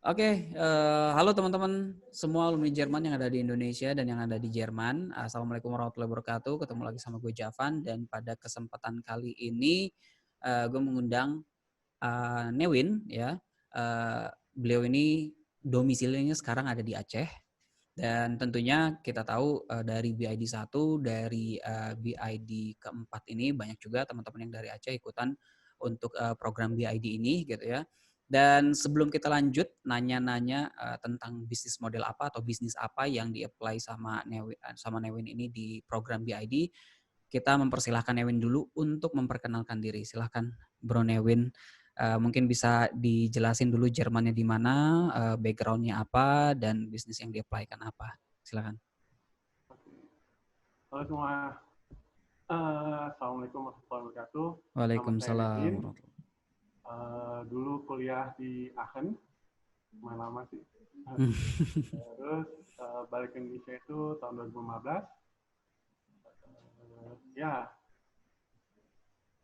Oke, halo teman-teman semua alumni Jerman yang ada di Indonesia dan yang ada di Jerman. Assalamualaikum warahmatullahi wabarakatuh. Ketemu lagi sama gue Javan dan pada kesempatan kali ini gue mengundang Newin ya. Beliau ini domisilinya sekarang ada di Aceh dan tentunya kita tahu dari BID 1, dari BID keempat ini banyak juga teman-teman yang dari Aceh ikutan untuk program BID ini gitu ya. Dan sebelum kita lanjut nanya-nanya tentang bisnis model apa atau bisnis apa yang di-apply sama Newin ini di program BID, kita mempersilahkan Newin dulu untuk memperkenalkan diri. Silahkan Bro Newin, mungkin bisa dijelasin dulu Jermannya di mana, background-nya apa, dan bisnis yang di-apply-kan apa. Silakan. Halo semua, Assalamualaikum warahmatullahi wabarakatuh. Nama saya Waalaikumsalam Nevin. warahmatullahi Dulu kuliah di Aachen, lumayan lama sih. Terus balik ke Indonesia itu tahun 2015. Ya,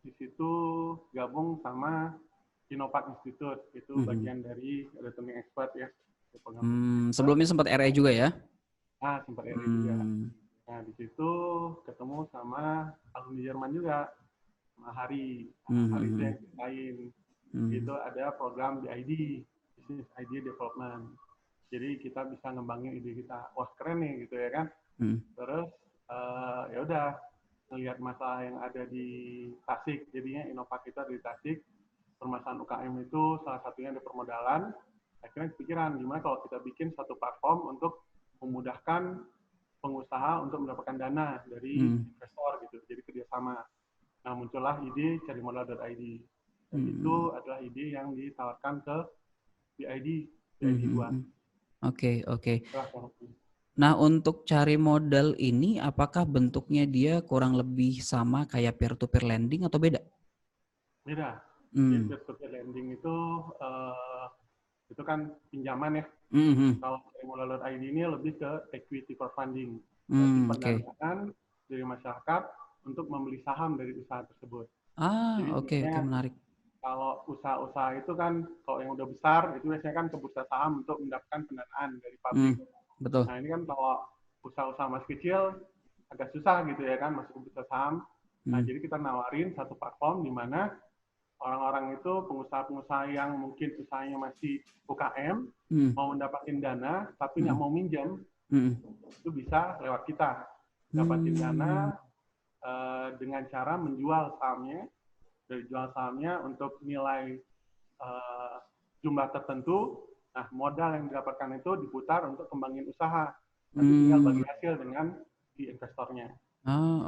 di situ gabung sama Inopak Institute, itu bagian dari returning expert ya. Sebelumnya sempat RE juga ya? Sempat RE juga. Nah, di situ ketemu sama alumni Jerman juga, sama Hari. Hari itu yang lain. Itu ada program BID, Business Idea Development. Jadi kita bisa ngembangin ide kita. Wah, keren nih gitu ya kan. Terus ya udah ngelihat masalah yang ada di Tasik. Jadinya Inopak kita di Tasik. Permasalahan UKM itu salah satunya ada permodalan. Akhirnya kepikiran gimana kalau kita bikin satu platform untuk memudahkan pengusaha untuk mendapatkan dana dari investor gitu. Jadi kerjasama. Nah, muncullah ide carimodal.id. Dan itu adalah ide yang ditawarkan ke BID 2. Oke. Nah, untuk cari modal ini apakah bentuknya dia kurang lebih sama kayak peer-to-peer lending atau beda? Beda. Jadi peer-to-peer lending itu kan pinjaman ya. Kalau carimodal.id ini lebih ke equity crowdfunding. Berarti pendanaan dari masyarakat untuk membeli saham dari usaha tersebut. Jadi Oke, menarik. Kalau usaha-usaha itu kan, kalau yang udah besar, itu biasanya kan ke bursa saham untuk mendapatkan pendanaan dari pabrik. Betul. Nah, ini kan kalau usaha-usaha masih kecil, agak susah gitu ya kan, masuk ke bursa saham. Nah, jadi kita nawarin satu platform di mana orang-orang itu, pengusaha-pengusaha yang mungkin usahanya masih UKM, mau mendapatkan dana, tapi nggak mau minjem, itu bisa lewat kita. Dapatin dana dengan cara menjual sahamnya, dari jual sahamnya untuk nilai jumlah tertentu. Nah, modal yang didapatkan itu diputar untuk kembangin usaha. Nanti tinggal bagi hasil dengan si investornya.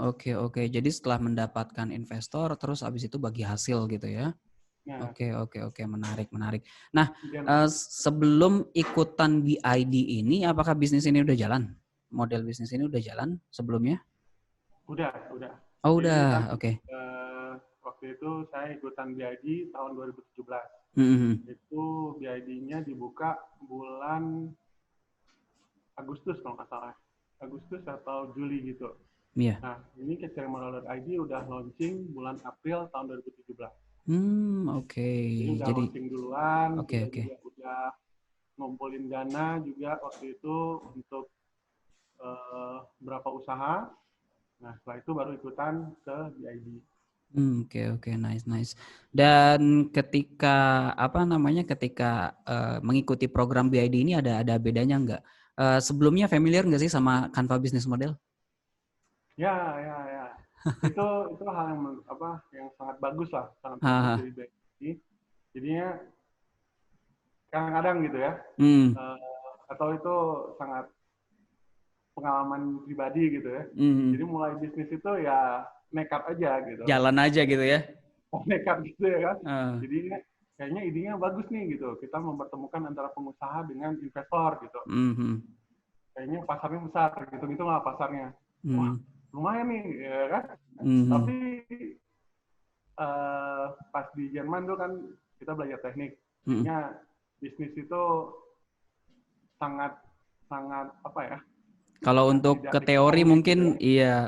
Oke. Jadi setelah mendapatkan investor, terus abis itu bagi hasil gitu ya? Nah, Oke. Menarik. Nah, sebelum ikutan BID ini, apakah bisnis ini udah jalan? Model bisnis ini udah jalan sebelumnya? Udah. Oh, Jadi udah. kan Oke. waktu itu saya ikutan BID tahun 2017. Itu BID-nya dibuka bulan Agustus kalau nggak salah. Agustus atau Juli gitu. Iya. Nah, ini ke carimodal.id udah launching bulan April tahun 2017. Oke. Jadi udah launching duluan, kita Oke. juga udah ngumpulin dana juga waktu itu untuk berapa usaha. Nah, setelah itu baru ikutan ke BID. Oke, nice. Dan ketika mengikuti program BID ini ada bedanya nggak? Sebelumnya familiar nggak sih sama Canva Business Model? Ya. itu hal yang sangat bagus lah, sangat bagus dari BID. Jadinya kadang-kadang gitu ya, atau itu sangat pengalaman pribadi gitu ya. Jadi mulai bisnis itu ya nekat aja gitu. Jalan aja gitu ya. Nekat gitu ya kan. Jadi kayaknya idenya bagus nih gitu. Kita mempertemukan antara pengusaha dengan investor gitu. Kayaknya pasarnya besar, gitu lah pasarnya. Wah, lumayan nih ya kan. Tapi pas di Jerman tuh kan kita belajar teknik. Jadinya bisnis itu sangat apa ya? Kalau untuk ke teori mungkin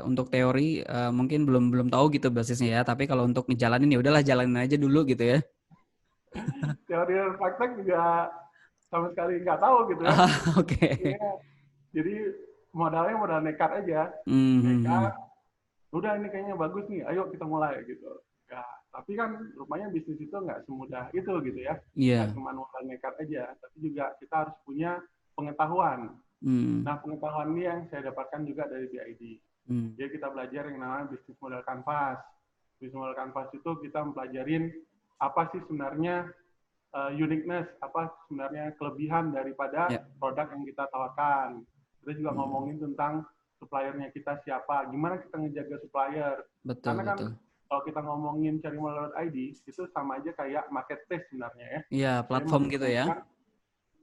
untuk teori mungkin belum tahu gitu basisnya ya, tapi kalau untuk ngejalanin ya udahlah jalanin aja dulu gitu ya. Teori dan praktek juga sama sekali nggak tahu gitu ya. Oke. Jadi modalnya modal nekat aja, nekat. Udah ini kayaknya bagus nih, ayo kita mulai gitu. Ya, tapi kan rupanya bisnis itu nggak semudah itu gitu ya. Nggak Iya. cuma modal nekat aja, tapi juga kita harus punya pengetahuan. Nah, pengetahuan ini yang saya dapatkan juga dari BID. Jadi kita belajar yang namanya bisnis model canvas. Bisnis model canvas itu kita mempelajarin apa sih sebenarnya uniqueness, apa sebenarnya kelebihan daripada produk yang kita tawarkan. Kita juga ngomongin tentang suppliernya kita siapa, gimana kita ngejaga supplier. Betul, Karena kan betul. kalau kita ngomongin carimodal.id, itu sama aja kayak marketplace sebenarnya ya. Iya, platform gitu ya.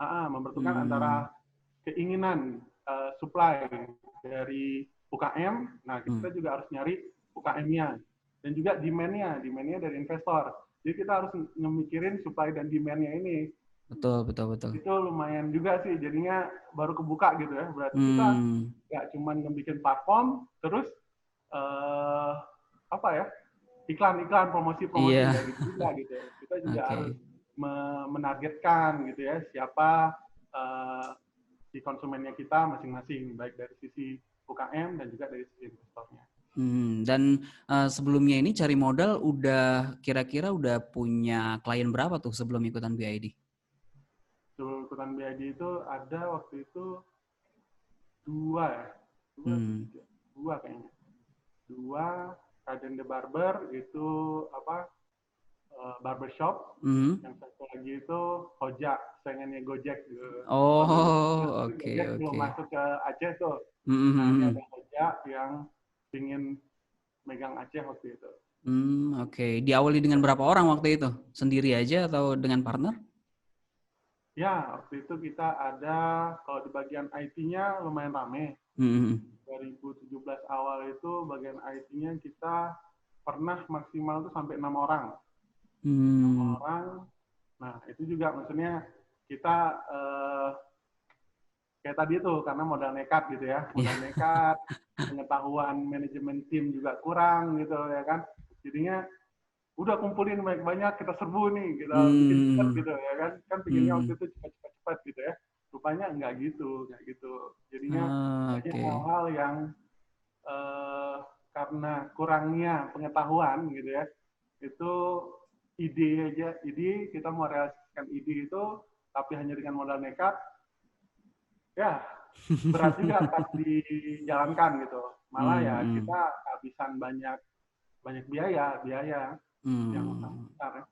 Mempertemukan antara keinginan supply dari UKM, nah kita juga harus nyari UKM-nya. Dan juga demand-nya dari investor. Jadi kita harus ngemikirin supply dan demand-nya ini. Betul, betul, betul. Itu lumayan juga sih, jadinya baru kebuka gitu ya. Berarti kita nggak cuma ngebikin platform, terus iklan-iklan, promosi-promosi, nggak gitu juga gitu. Kita juga harus menargetkan gitu ya, siapa di konsumennya kita masing-masing, baik dari sisi UKM dan juga dari sisi investornya. Dan sebelumnya ini cari modal kira-kira udah punya klien berapa tuh sebelum ikutan BID? Sebelum ikutan BID itu ada waktu itu dua kayaknya. Dua, Kaden the Barber itu barbershop. Yang satu lagi itu Hoja, saingannya Gojek gitu. Oke. Belum masuk ke Aceh tuh. Nah, ini ada Hoja yang ingin megang Aceh waktu itu. Oke. Diawali dengan berapa orang waktu itu? Sendiri aja atau dengan partner? Ya, waktu itu kita ada, kalau di bagian IT-nya lumayan rame. 2017 awal itu bagian IT-nya kita pernah maksimal tuh sampai 6 orang. 6 orang. Nah, itu juga maksudnya kita kayak tadi tuh, karena modal nekat gitu ya. Modal nekat, pengetahuan manajemen tim juga kurang gitu ya kan. Jadinya udah kumpulin banyak-banyak, kita serbu nih, kita bikin cepat gitu ya kan. Kan bikinnya waktu itu cepat-cepat gitu ya. Rupanya nggak gitu. Jadinya banyak hal-hal yang karena kurangnya pengetahuan gitu ya, itu ide kita mau realisasikan ide itu, tapi hanya dengan modal nekat, ya berat juga pas dijalankan gitu. Malah ya kita habisan banyak biaya yang besar ya.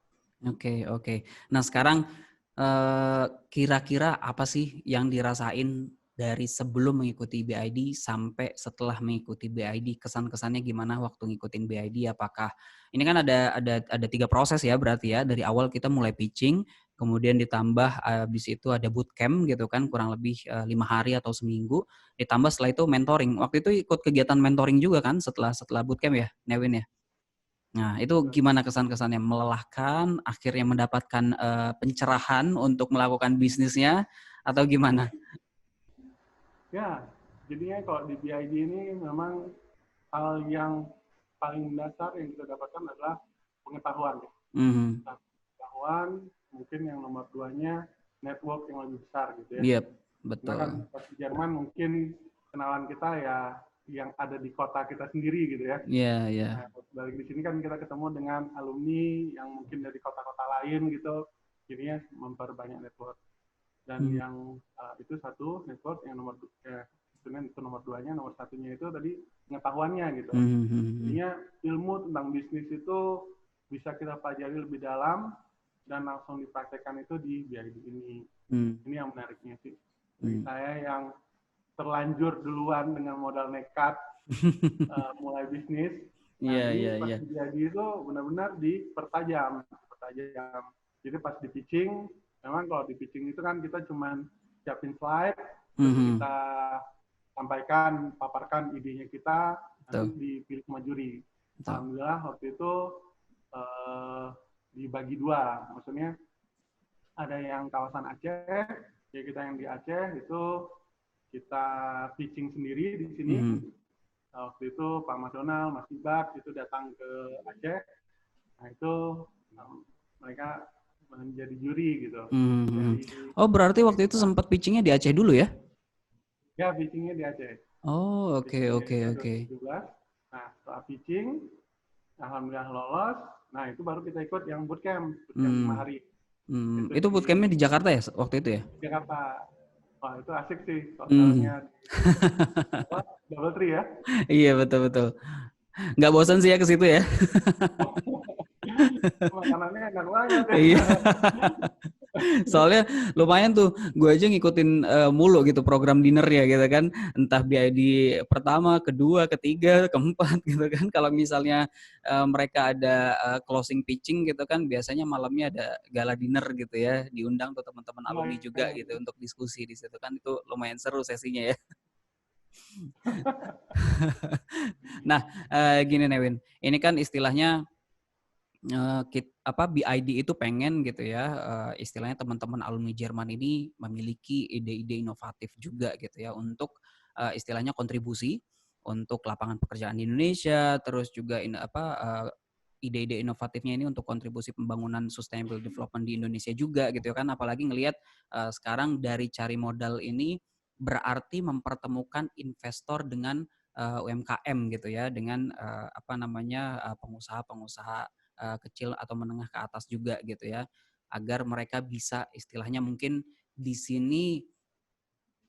Oke. Nah sekarang kira-kira apa sih yang dirasain dari sebelum mengikuti BID sampai setelah mengikuti BID? Kesan-kesannya gimana waktu ngikutin BID? Apakah ini kan ada 3 proses ya berarti ya, dari awal kita mulai pitching, kemudian ditambah habis itu ada bootcamp gitu kan, kurang lebih 5 hari atau seminggu, ditambah setelah itu mentoring. Waktu itu ikut kegiatan mentoring juga kan setelah bootcamp ya, Nevin ya? Nah, itu gimana kesan-kesannya? Melelahkan, akhirnya mendapatkan pencerahan untuk melakukan bisnisnya, atau gimana? Ya, jadinya kalau di BID ini memang hal yang paling mendasar yang kita dapatkan adalah pengetahuan. Pengetahuan, mungkin yang nomor 2-nya network yang lebih besar gitu ya. Yep, betul. Karena kan pas di Jerman mungkin kenalan kita ya yang ada di kota kita sendiri gitu ya. Iya. Nah, balik di sini kan kita ketemu dengan alumni yang mungkin dari kota-kota lain gitu, jadinya memperbanyak network. Dan yang itu satu network, yang nomor itu nomor 2-nya, nomor 1-nya itu tadi pengetahuannya gitu. Jadinya ilmu tentang bisnis itu bisa kita pelajari lebih dalam dan langsung dipraktekkan itu di BID ini. Ini yang menariknya sih. Bagi saya yang terlanjur duluan dengan modal nekat mulai bisnis. Nah, ini pas di BID itu benar-benar dipertajam. Jadi pas di pitching, memang kalau di pitching itu kan kita cuma siapin slide, terus kita sampaikan, paparkan idenya kita, nanti dipilih sama juri. Alhamdulillah waktu itu dibagi 2, maksudnya ada yang kawasan Aceh, ya kita yang di Aceh itu kita pitching sendiri di sini. Waktu itu Pak Mas Donald, Mas Ibak itu datang ke Aceh. Nah itu mereka menjadi juri gitu. Oh, berarti waktu itu sempat pitchingnya di Aceh dulu ya? Ya, pitchingnya di Aceh. Oh, oke. 2017. Nah, setelah pitching, alhamdulillah lolos. Nah, itu baru kita ikut yang bootcamp 5 hari. Itu bootcampnya di Jakarta ya waktu itu ya? Jakarta. Wah, itu asik sih. Hotelnya Double Tree ya. Iya, betul. Nggak bosan sih ya ke situ ya? Makanannya enak banget ya. Iya. Soalnya lumayan tuh, gue aja ngikutin mulu gitu program dinner ya gitu kan, entah BID pertama, kedua, ketiga, keempat gitu kan. Kalau misalnya mereka ada closing pitching gitu kan, biasanya malamnya ada gala dinner gitu ya, diundang tuh teman-teman alumni juga gitu untuk diskusi di situ kan, itu lumayan seru sesinya ya. Nah, gini Newin, ini kan istilahnya BID itu pengen gitu ya, istilahnya teman-teman alumni Jerman ini memiliki ide-ide inovatif juga gitu ya untuk istilahnya kontribusi untuk lapangan pekerjaan di Indonesia, terus juga ide-ide inovatifnya ini untuk kontribusi pembangunan sustainable development di Indonesia juga gitu kan, apalagi ngelihat sekarang dari cari modal ini berarti mempertemukan investor dengan UMKM gitu ya, dengan pengusaha-pengusaha kecil atau menengah ke atas juga gitu ya, agar mereka bisa istilahnya mungkin di sini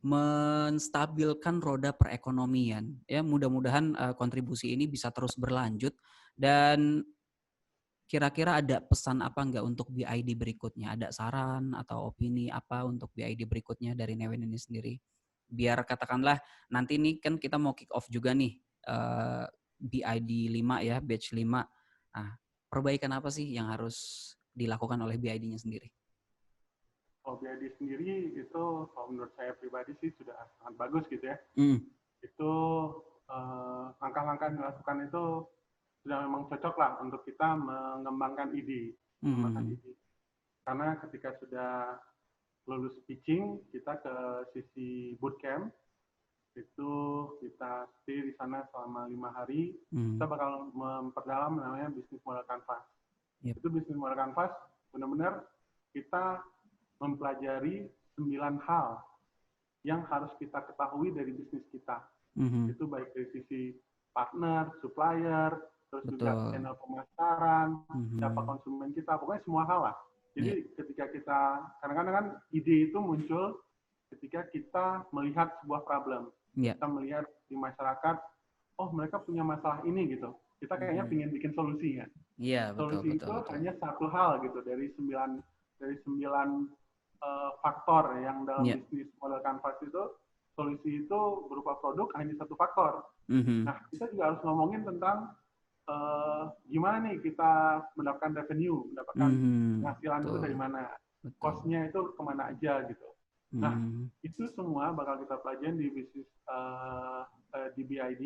menstabilkan roda perekonomian ya. Mudah-mudahan kontribusi ini bisa terus berlanjut. Dan kira-kira ada pesan apa enggak untuk BID berikutnya? Ada saran atau opini apa untuk BID berikutnya dari Newin ini sendiri? Biar katakanlah nanti nih kan kita mau kick off juga nih BID 5 ya, batch 5. Nah, perbaikan apa sih yang harus dilakukan oleh BID-nya sendiri? Kalau BID sendiri itu kalau menurut saya pribadi sih sudah sangat bagus gitu ya. Itu langkah-langkah yang dilakukan itu sudah memang cocok lah untuk kita mengembangkan ide. Karena ketika sudah lulus pitching, kita ke sisi bootcamp, itu kita stay di sana selama 5 hari, kita bakal memperdalam namanya bisnis model canvas. Itu bisnis model canvas benar-benar kita mempelajari 9 hal yang harus kita ketahui dari bisnis kita. Itu baik dari sisi partner, supplier, terus juga channel pemasaran, siapa konsumen kita, pokoknya semua hal lah. Jadi ketika kita, kadang-kadang kan ide itu muncul ketika kita melihat sebuah problem. Kita melihat di masyarakat, oh mereka punya masalah ini gitu. Kita kayaknya ingin bikin solusinya. Solusi itu hanya satu hal gitu dari 9 faktor yang dalam bisnis model canvas itu. Solusi itu berupa produk hanya satu faktor. Nah, kita juga harus ngomongin tentang gimana nih kita mendapatkan revenue, mendapatkan penghasilan itu dari mana, cost-nya itu kemana aja gitu. Nah, itu semua bakal kita pelajarin di bisnis di BID,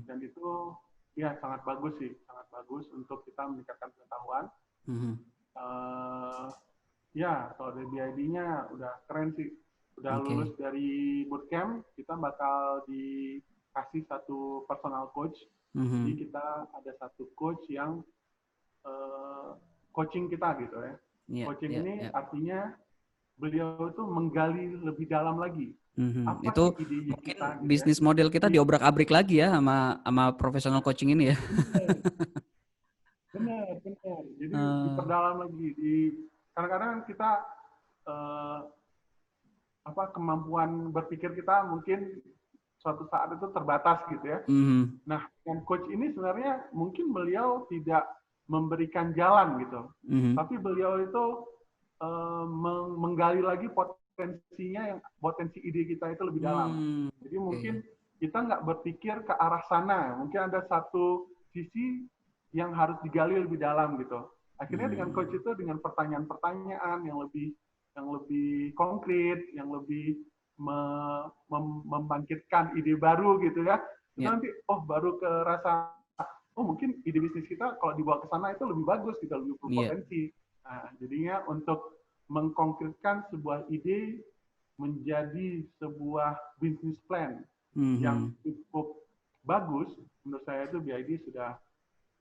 dan itu ya sangat bagus sih, sangat bagus untuk kita meningkatkan pengetahuan. Ya, kalau dari BID-nya udah keren sih. Udah lulus dari bootcamp, kita bakal dikasih satu personal coach. Jadi kita ada satu coach yang coaching kita gitu ya. Coaching ini artinya beliau itu menggali lebih dalam lagi. Apa itu ide mungkin kita, gitu bisnis ya. model kita diobrak-abrik lagi ya sama professional coaching ini ya. Benar. Jadi diperdalam lagi. Kadang-kadang kita kemampuan berpikir kita mungkin suatu saat itu terbatas gitu ya. Nah, dengan coach ini sebenarnya mungkin beliau tidak memberikan jalan gitu, tapi beliau itu menggali lagi potensi ide kita itu lebih dalam. Jadi mungkin kita nggak berpikir ke arah sana, mungkin ada satu sisi yang harus digali lebih dalam gitu. Akhirnya dengan coach itu dengan pertanyaan-pertanyaan yang lebih konkret, yang lebih membangkitkan ide baru gitu ya. Itu nanti baru ke rasa mungkin ide bisnis kita kalau dibawa ke sana itu lebih bagus gitu, lebih berpotensi. Nah, jadinya untuk mengkonkretkan sebuah ide menjadi sebuah business plan yang cukup bagus, menurut saya itu BID sudah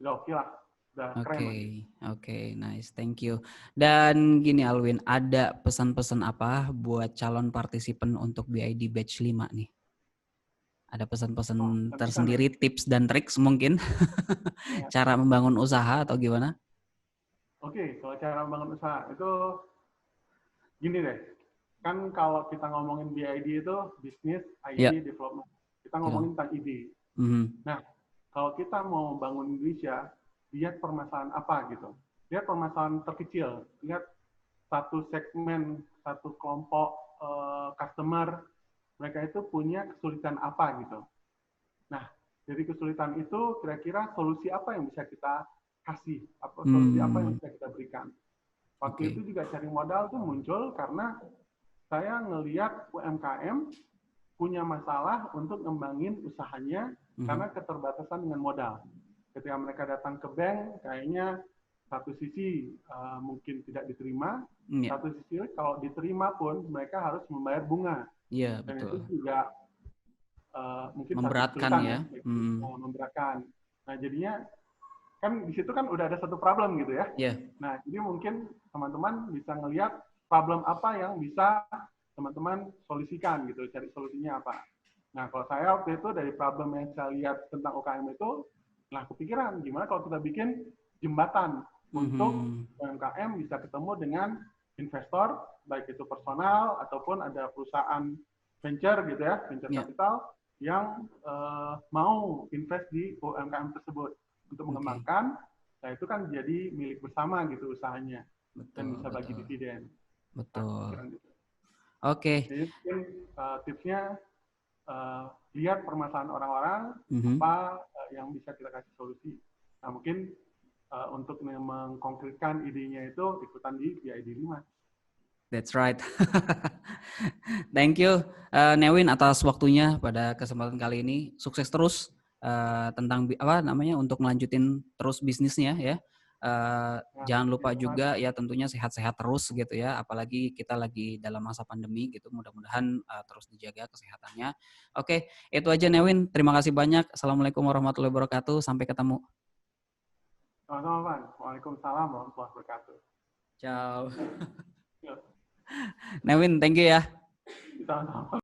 oke lah. Udah keren lah gitu. Oke, nice, thank you. Dan gini Alwin, ada pesan-pesan apa buat calon partisipan untuk BID Batch 5 nih? Ada pesan-pesan Oh, pesan-pesan ya. tersendiri, tips dan triks mungkin? Ya. Cara membangun usaha atau gimana? Oke, kalau cara membangun usaha itu gini deh. Kan kalau kita ngomongin BID itu Business Ya, ID Development. Kita ya. ngomongin tentang ide. Mhm. Nah, kalau kita mau bangun Indonesia, lihat permasalahan apa gitu. Lihat permasalahan terkecil. Lihat satu segmen, satu kelompok customer, mereka itu punya kesulitan apa gitu. Nah, dari kesulitan itu kira-kira solusi apa yang bisa kita kasih, solusi apa yang bisa kita berikan. Waktu Oke. itu juga cari modal tuh muncul karena saya ngelihat UMKM punya masalah untuk ngembangin usahanya karena keterbatasan dengan modal. Ketika mereka datang ke bank, kayaknya satu sisi mungkin tidak diterima, Ya. satu sisi kalau diterima pun mereka harus membayar bunga. Iya, Dan itu betul. juga mungkin satu Memberatkan kesulitan ya, ya. memberatkan. Nah jadinya kan di situ kan udah ada satu problem gitu ya. Iya. Nah jadi mungkin teman-teman bisa ngelihat problem apa yang bisa teman-teman solusikan gitu, cari solusinya apa. Nah kalau saya waktu itu dari problem yang saya lihat tentang UKM itu, nah kepikiran gimana kalau kita bikin jembatan untuk UMKM bisa ketemu dengan investor, baik itu personal ataupun ada perusahaan venture gitu ya, venture Ya. capital yang mau invest di UMKM tersebut untuk mengembangkan. Nah itu kan jadi milik bersama gitu usahanya dan bisa bagi dividen. Betul. Nah, gitu. Oke. Jadi mungkin tipsnya lihat permasalahan orang-orang apa yang bisa kita kasih solusi. Nah mungkin untuk mengkonkretkan idenya itu ikutan di BID 5. That's right. Thank you, Newin atas waktunya pada kesempatan kali ini. Sukses terus tentang apa namanya untuk melanjutin terus bisnisnya ya. Jangan lupa juga ya tentunya sehat-sehat terus gitu ya. Apalagi kita lagi dalam masa pandemi gitu. Mudah-mudahan terus dijaga kesehatannya. Oke, itu aja Newin. Terima kasih banyak. Assalamualaikum warahmatullahi wabarakatuh. Sampai ketemu. Sama-sama, Pak. Waalaikumsalam warahmatullahi wabarakatuh. Ciao. Newin, thank you ya. Sama-sama.